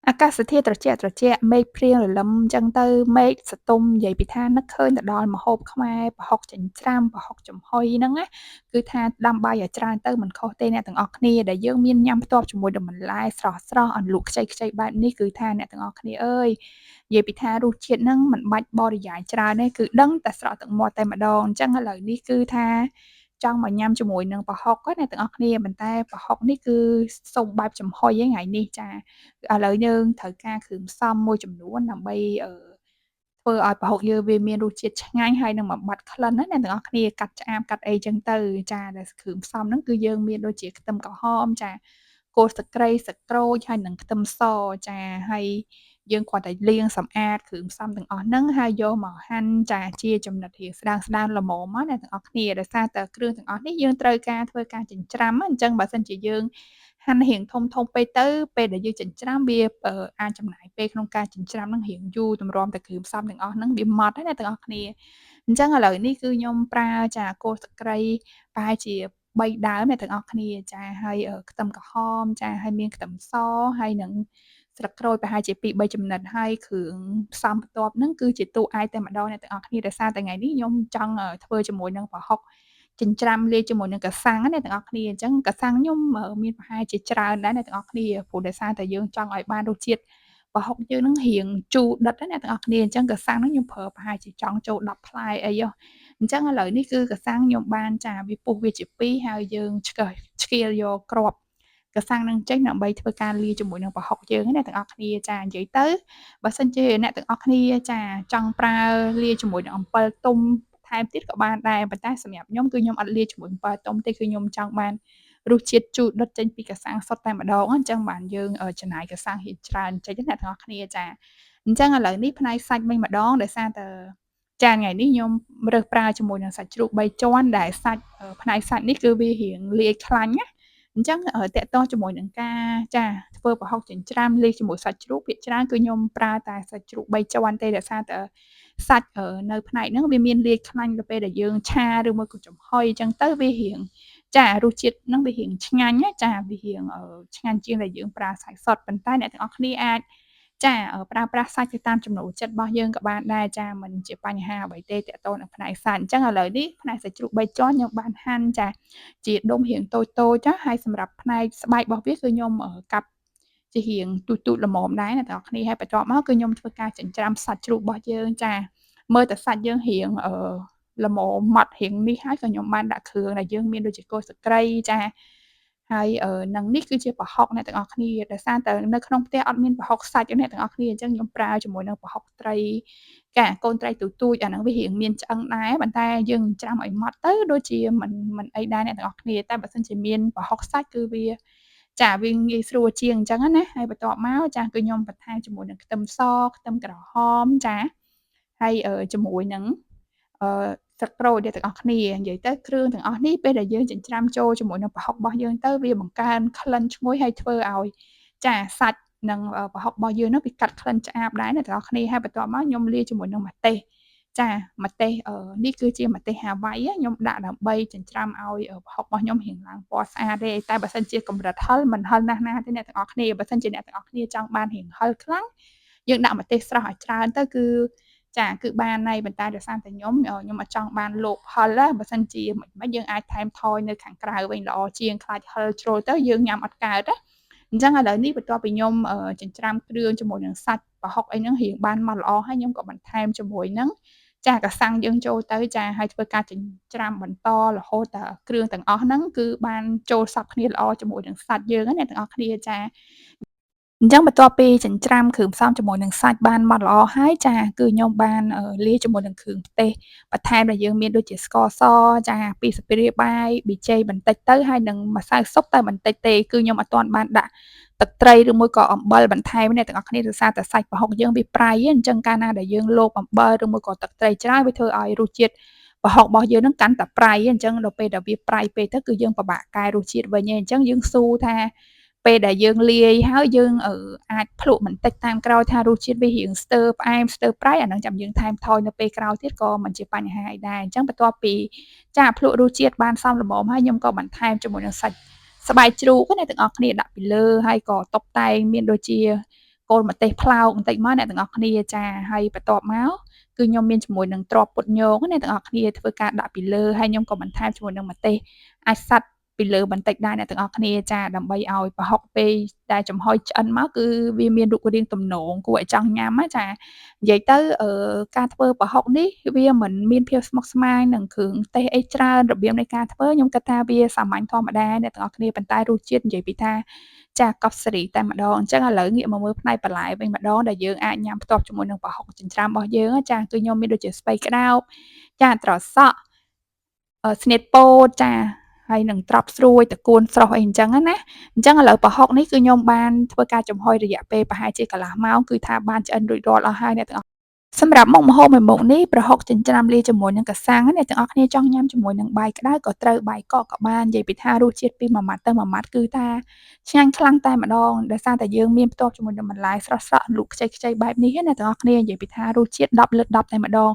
អាកាសធាតុត្រជាក់ៗ មេឃព្រាងរលឹមចឹងទៅ មេឃសទុំនិយាយពីថានឹកឃើញទៅដល់ម្ហូបខ្មែរប្រហុកចិញ្ច្រាំ ប្រហុកចំហុយហ្នឹងណា គឺថាដាំបាយឲ្យច្រើនទៅមិនខុសទេអ្នកទាំងអស់គ្នាដែលយើងមានញ៉ាំផ្ទាប់ជាមួយនឹងបន្លែស្រស់ៗអន្លក់ខ្ចីៗបែបនេះគឺថាអ្នកទាំងអស់គ្នាអើយនិយាយពីថារសជាតិហ្នឹងមិនបាច់បរិយាយច្រើនទេគឺដឹងតែស្រក់ទឹកមាត់តែម្ដងអញ្ចឹងឥឡូវនេះគឺថាចង់មកញ៉ាំជាមួយនឹងប្រហុកណាអ្នកទាំងអស់គ្នាប៉ុន្តែប្រហុកនេះគឺសុំបែបចំហុយហ្នឹងថ្ងៃនេះចា ឥឡូវយើងត្រូវការគ្រឿងផ្សំមួយចំនួនដើម្បីធ្វើឲ្យប្រហុកយើងវាមានរសជាតិឆ្ងាញ់ហើយនឹងបំបាត់ក្លិនណាអ្នកទាំងអស់គ្នាកាត់ឆ្អាបកាត់អីចឹងទៅចាដែលគ្រឿងផ្សំហ្នឹងគឺយើងមានដូចជាខ្ទឹមក្រហមចាគល់ស្លឹកគ្រៃស្លឹកក្រូចហើយនិងខ្ទឹមសចាហើយយើងគ្រាន់តែលាងសម្អាតគ្រឿងផ្សំទាំងអស់ហ្នឹងហើយយកមកហាន់ចាជាចំណិតរាងស្ដើងៗល្មមណាអ្នកទាំងអស់គ្នាដោយសារតែគ្រឿងទាំងអស់នេះយើងត្រូវការធ្វើការចិញ្ច្រាំណាអញ្ចឹងបើសិនជាយើងហាន់រាងធំៗពេកទៅពេលដែលយើងចិញ្ច្រាំវាអាចចំណាយពេលក្នុងការចិញ្ច្រាំនឹងរាងយូរទម្រាំតែគ្រឿងផ្សំទាំងអស់ហ្នឹងវាម៉ត់ហើយណាទាំងអស់គ្នាអញ្ចឹងឥឡូវនេះគឺខ្ញុំប្រើចាគល់ស្លឹកគ្រៃប្រហែលជា3ដើមអ្នកទាំងអស់គ្នាចាហើយខ្ទឹមក្រហមចាហើយមានខ្ទឹមសហើយនឹងស្លឹកក្រូចប្រហែលជា2-3ចំណិតហើយគ្រឿងផ្សំបន្ទាប់ហ្នឹងគឺជាតួឯកតែម្ដងអ្នកទាំងអស់គ្នាដោយសារតែថ្ងៃនេះខ្ញុំចង់ធ្វើជាមួយនឹងប្រហុកចិញ្ច្រាំលាយជាមួយនឹងកាសាំងណាអ្នកទាំងអស់គ្នាអញ្ចឹងកាសាំងខ្ញុំមានប្រហែលជាច្រើនដែរអ្នកទាំងអស់គ្នាព្រោះដោយសារតែយើងចង់ឲ្យបានរសជាតិប្រហុកយើងនឹងរាងជូរដិតណាអ្នកទាំងអស់គ្នាអញ្ចឹងកាសាំងហ្នឹងខ្ញុំប្រើប្រហែលជាចង់ចូល10ផ្លែអីហ៎អញ្ចឹងឥឡូវនេះគឺកាសាំងខ្ញុំបានចាវាពុះវាជា2ហើយយើងឆ្កៀលយកគ្រាប់កាសាំងហ្នឹងចេញដើម្បីធ្វើការលាយជាមួយនឹងប្រហុកយើងណាអ្នកទាំងអស់គ្នាចានិយាយទៅបើសិនជាអ្នកទាំងអស់គ្នាចាចង់ប្រើលាយជាមួយនឹងអំពិលទុំថែមទៀតក៏បានដែរប៉ុន្តែសម្រាប់ខ្ញុំគឺខ្ញុំអត់លាយជាមួយអំពិលទុំទេគឺខ្ញុំចង់បានរសជាតិជូរដិតចេញពីកាសាំងសុទ្ធតែម្ដងអញ្ចឹងបានយើងចំណាយកាសាំងរៀងច្រើនបន្តិចណាអ្នកទាំងអស់គ្នាចាអញ្ចឹងឥឡូវនេះផ្នែកសាច់វិញម្ដងដោយសារតែចាថ្ងៃនេះខ្ញុំរើសប្រើជាមួយនឹងសាច់ជ្រូក3ជាន់ដែលសាច់ផ្នែកសាច់នេះគឺវារៀងលាយខ្លាញ់ណាអញ្ចឹងទាក់ទងជាមួយនឹងការចាធ្វើប្រហុកចិញ្ច្រាំលាយជាមួយសាច់ជ្រូកភាគច្រើនគឺខ្ញុំប្រើតែសាច់ជ្រូក3ជាន់ទេដោយសារតែសាច់នៅផ្នែកហ្នឹងវាមានលាយខ្លាញ់ទៅពេលដែលយើងឆាឬមួយក៏ចំហុយអញ្ចឹងទៅវារៀងចារសជាតិហ្នឹងវារៀងឆ្ងាញ់ណាចាវារៀងឆ្ងាញ់ជាងដែលយើងប្រើសាច់សុទ្ធប៉ុន្តែអ្នកទាំងអស់គ្នាអាចចាប្រើប្រាស់សាច់ទៅតាមចំណូលចិត្តរបស់យើងក៏បានដែរចាមិនជាបញ្ហាអ្វីទេទាក់ទងនឹងផ្នែកសាច់អញ្ចឹងឥឡូវនេះផ្នែកសាច់ជ្រូក3ជាន់ខ្ញុំបានហាន់ចាជាដុំរាងតូចៗណាហើយសម្រាប់ផ្នែកស្បែករបស់វាគឺខ្ញុំកាប់ជារាងទូចៗល្មមដែរអ្នកទាំងអស់គ្នាហើយបន្ទាប់មកគឺខ្ញុំធ្វើការចិញ្ច្រាំសាច់ជ្រូករបស់យើងចាមើលតែសាច់យើងរាងល្មមម៉ត់រាងនេះហើយក៏ខ្ញុំបានដាក់គ្រឿងដែលយើងមានដូចជាគល់ស្លឹកគ្រៃចាហើយនិងនេះគឺជាប្រហុកអ្នកទាំងអស់គ្នាដោយសារតែនៅក្នុងផ្ទះអត់មានប្រហុកសាច់ទេអ្នកទាំងអស់គ្នាអញ្ចឹងខ្ញុំប្រើជាមួយនឹងប្រហុកត្រីចាកូនត្រីទូចៗអាហ្នឹងវារាងមានឆ្អឹងដែរប៉ុន្តែយើងច្រាំឲ្យម៉ត់ទៅដូចជាមិនអីដែរអ្នកទាំងអស់គ្នាតែបើសិនជាមានប្រហុកសាច់គឺវាចាវាងាយស្រួលជាងអញ្ចឹងណាហើយបន្ទាប់មកចាគឺខ្ញុំបន្ថែមជាមួយនឹងខ្ទឹមសខ្ទឹមក្រហមចាហើយជាមួយនឹងអឺស្លឹកក្រូចអ្នកទាំងអស់គ្នានិយាយទៅគ្រឿងទាំងអស់នេះពេលដែលយើងចិញ្ច្រាំចូលជាមួយនឹងប្រហុករបស់យើងទៅវាបង្កើនក្លិនឈ្ងុយហើយធ្វើឲ្យចាសាច់និងប្រហុករបស់យើងហ្នឹងវាកាត់ក្លិនឆ្អាបដែរអ្នកទាំងអស់គ្នាហើយបន្ទាប់មកខ្ញុំលាយជាមួយនឹងម្ទេសចាម្ទេសនេះគឺជាម្ទេសហាវ៉ៃខ្ញុំដាក់ដើម្បីចិញ្ច្រាំឲ្យប្រហុករបស់ខ្ញុំរាងឡើងពណ៌ស្អាតទេតែបើសិនជាកម្រិតហឹរមិនហឹរណាស់ណាទេអ្នកទាំងអស់គ្នាបើសិនជាអ្នកទាំងអស់គ្នាចង់បានរាងហឹរខ្លាំងយើងដាក់ម្ទេសស្រស់ឲ្យច្រើនទៅគឺចាគឺបានហើយប៉ុន្តែដោយសារតែខ្ញុំអត់ចង់បានលោកហឹរណាបើសិនជាមិនយើងអាចថែមថយនៅខាងក្រៅវិញល្អជាងខ្លាចហឹរជ្រុលទៅយើងញ៉ាំអត់កើតណាអញ្ចឹងឥឡូវនេះបន្ទាប់ពីខ្ញុំចិញ្ច្រាំគ្រឿងជាមួយនឹងសាច់ប្រហុកអីហ្នឹងរាងបានម៉ត់ល្អហើយខ្ញុំក៏បន្ថែមជាមួយនឹងចាកាសាំងយើងចូលទៅចាហើយធ្វើការចិញ្ច្រាំបន្តរហូតដល់គ្រឿងទាំងអស់ហ្នឹងគឺបានចូលសព្វគ្នាល្អជាមួយនឹងសាច់យើងណាអ្នកទាំងអស់គ្នាចាអញ្ចឹងបន្ទាប់ពីចិញ្ច្រាំគ្រឿងផ្សំជាមួយនឹងសាច់បានម៉ត់ល្អហើយចាគឺខ្ញុំបានលាយជាមួយនឹងគ្រឿងទេសបន្ថែមដែលយើងមានដូចជាស្ករសចា2ស្លាបព្រាបាយប៊ីចេងបន្តិចទៅហើយនិងម្សៅស៊ុបតែបន្តិចទេគឺខ្ញុំអត់ទាន់បានដាក់ទឹកត្រីឬមួយក៏អំបិលបន្ថែមទេអ្នកទាំងអស់គ្នាដោយសារតែសាច់ប្រហុកយើងវាប្រៃអញ្ចឹងកាលណាដែលយើងលបអំបិលឬមួយក៏ទឹកត្រីច្រើនវាធ្វើឲ្យរសជាតិប្រហុករបស់យើងនឹងកាន់តែប្រៃអញ្ចឹងដល់ពេលដែលវាប្រៃពេកទៅគឺយើងពិបាកកែរសជាតិវិញឯងអញ្ចឹងយើងស៊ូថាពេលដែលយើងលាយហើយយើងអាចភ្លក្សបន្តិចតាមក្រោយថារសជាតិវារៀងស្ទើរផ្អែមស្ទើរប្រៃអាហ្នឹងចាំយើងថែមថយនៅពេលក្រោយទៀតក៏មិនជាបញ្ហាអីដែរអញ្ចឹងបន្ទាប់ពីចាភ្លក្សរសជាតិបានសមល្មមហើយខ្ញុំក៏បន្ថែមជាមួយនឹងសាច់ស្បែកជ្រូកអ្នកទាំងអស់គ្នាដាក់ពីលើហើយក៏តុបតែងមានដូចជា កូនម្ទេសផ្លោកបន្តិចមកអ្នកទាំងអស់គ្នាចាហើយបន្ទាប់មកគឺខ្ញុំមានជាមួយនឹងទ្រាប់ពុតញងអ្នកទាំងអស់គ្នាធ្វើការដាក់ពីលើហើយខ្ញុំក៏បន្ថែមជាមួយនឹងម្ទេសអាចសាត់ពីលើបន្តិចដែរអ្នកទាំងអស់គ្នាចាដើម្បីឲ្យប្រហុកពេលដែលចំហុយឆ្អិនមកគឺវាមានរូបរាងទំនងគួរឲ្យចង់ញ៉ាំណាចានិយាយទៅការធ្វើប្រហុកនេះវាមិនមានភាពស្មុគស្មាញនឹងគ្រឿងទេសអីច្រើនរបៀបនៃការធ្វើខ្ញុំគិតថាវាសាមញ្ញធម្មតាអ្នកទាំងអស់គ្នាប៉ុន្តែរសជាតិនិយាយពីថាចាកប់សេរីតែម្ដងអញ្ចឹងឥឡូវងាកមកមើលផ្នែកបន្លែវិញម្ដងដែលយើងអាចញ៉ាំផ្ទាប់ជាមួយនឹងប្រហុកចិញ្ច្រាំរបស់យើងចាគឺខ្ញុំមានដូចជាស្ពៃក្តោបចាត្រសក់ស្នៀតពោតចាហើយនឹងត្រប់ស្រួយត្រកួនស្រស់អីអញ្ចឹងណាអញ្ចឹងឥឡូវប្រហុកនេះគឺខ្ញុំបានធ្វើការចំហុយរយៈពេលប្រហែលជាកន្លះម៉ោងគឺថាបានឆ្អិនរួចរាល់អស់ហើយអ្នកទាំងអស់សម្រាប់មុខម្ហូបមួយមុខនេះប្រហុកចិញ្ច្រាំលាយជាមួយនឹងកាសាំងអ្នកទាំងអស់គ្នាចង់ញ៉ាំជាមួយនឹងបាយក្តៅក៏ត្រូវបាយកកក៏បាននិយាយពីថារសជាតិពីមួយម៉ាត់ទៅមួយម៉ាត់គឺថាឆ្ងាញ់ខ្លាំងតែម្ដងដោយសារតែយើងមានផ្ទាប់ជាមួយនឹងបន្លែស្រស់ៗលក់ខ្ចីៗបែបនេះណាអ្នកទាំងអស់គ្នានិយាយពីថារសជាតិ10លើស10តែម្ដង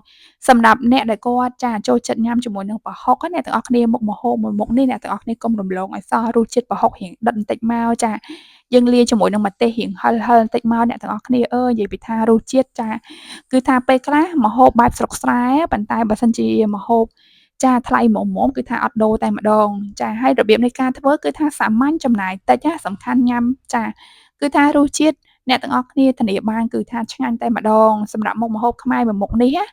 សម្រាប់អ្នកដែលគាត់ចាចូលចិត្តញ៉ាំជាមួយនឹងប្រហុកអ្នកទាំងអស់គ្នាមុខម្ហូបមួយមុខនេះអ្នកទាំងអស់គ្នាកុំរំលងឲ្យសោះរសជាតិប្រហុករៀងដិតបន្តិចមកចាយើងលាយជាមួយនឹងម្ទេសរៀងហឹរៗបន្តិចមកអ្នកទាំងអស់គ្នាអើយនិយាយពីថារសជាតិចាគឺថាពេលខ្លះម្ហូបបែបស្រុកស្រែប៉ុន្តែបើសិនជាម្ហូបចាថ្លៃមុំៗគឺថាអត់ដូរតែម្ដងចាហើយរបៀបនៃការធ្វើគឺថាសាមញ្ញចំណាយតិចណាសំខាន់ញ៉ាំចាគឺថារសជាតិអ្នកទាំងអស់គ្នាធានាបានគឺថាឆ្ងាញ់តែម្ដងសម្រាប់មុខម្ហូបខ្មែរមួយមុខនេះណា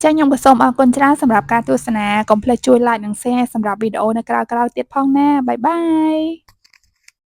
ចាខ្ញុំក៏សូមអរគុណច្រើនសម្រាប់ការទស្សនាកុំភ្លេចជួយ like និង share សម្រាប់វីដេអូនៅក្រោយៗទៀតផងណាបាយបាយ